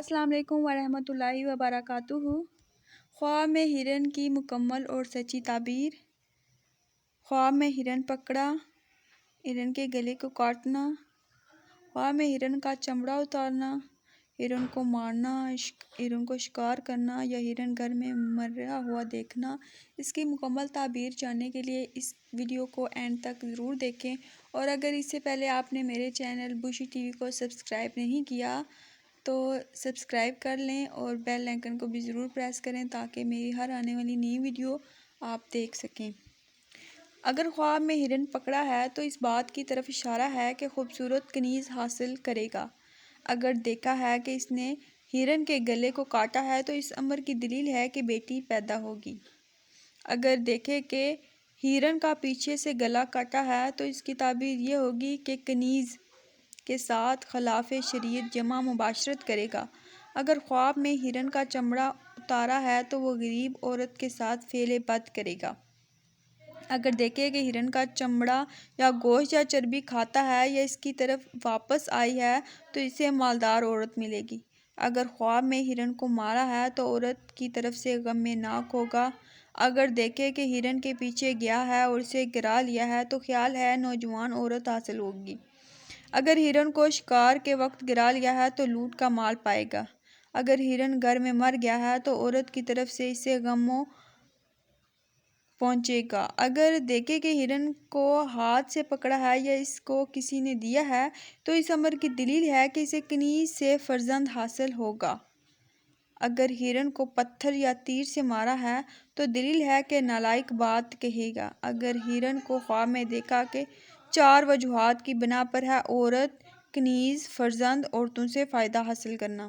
السلام علیکم ورحمۃ اللہ وبرکاتہ۔ خواب میں ہرن کی مکمل اور سچی تعبیر۔ خواب میں ہرن پکڑا، ہرن کے گلے کو کاٹنا، خواب میں ہرن کا چمڑا اتارنا، ہرن کو مارنا، ہرن کو شکار کرنا یا ہرن گھر میں مرا ہوا دیکھنا۔ اس کی مکمل تعبیر جاننے کے لیے اس ویڈیو کو اینڈ تک ضرور دیکھیں، اور اگر اس سے پہلے آپ نے میرے چینل بشی ٹی وی کو سبسکرائب نہیں کیا تو سبسکرائب کر لیں اور بیل آئیکن کو بھی ضرور پریس کریں تاکہ میری ہر آنے والی نئی ویڈیو آپ دیکھ سکیں۔ اگر خواب میں ہرن پکڑا ہے تو اس بات کی طرف اشارہ ہے کہ خوبصورت کنیز حاصل کرے گا۔ اگر دیکھا ہے کہ اس نے ہرن کے گلے کو کاٹا ہے تو اس امر کی دلیل ہے کہ بیٹی پیدا ہوگی۔ اگر دیکھے کہ ہرن کا پیچھے سے گلا کاٹا ہے تو اس کی تعبیر یہ ہوگی کہ کنیز کے ساتھ خلاف شریعت جمع مباشرت کرے گا۔ اگر خواب میں ہرن کا چمڑا اتارا ہے تو وہ غریب عورت کے ساتھ فعل بد کرے گا۔ اگر دیکھے کہ ہرن کا چمڑا یا گوشت یا چربی کھاتا ہے یا اس کی طرف واپس آئی ہے تو اسے مالدار عورت ملے گی۔ اگر خواب میں ہرن کو مارا ہے تو عورت کی طرف سے غم ناک ہوگا۔ اگر دیکھے کہ ہرن کے پیچھے گیا ہے اور اسے گرا لیا ہے تو خیال ہے نوجوان عورت حاصل ہوگی۔ اگر ہرن کو شکار کے وقت گرا لیا ہے تو لوٹ کا مال پائے گا۔ اگر ہرن گھر میں مر گیا ہے تو عورت کی طرف سے اسے غم پہنچے گا۔ اگر دیکھے کہ ہرن کو ہاتھ سے پکڑا ہے یا اس کو کسی نے دیا ہے تو اس امر کی دلیل ہے کہ اسے کنیز سے فرزند حاصل ہوگا۔ اگر ہرن کو پتھر یا تیر سے مارا ہے تو دلیل ہے کہ نالائق بات کہے گا۔ اگر ہرن کو خواب میں دیکھا کہ 4 وجوہات کی بنا پر ہے: عورت، کنیز، فرزند، عورتوں سے فائدہ حاصل کرنا۔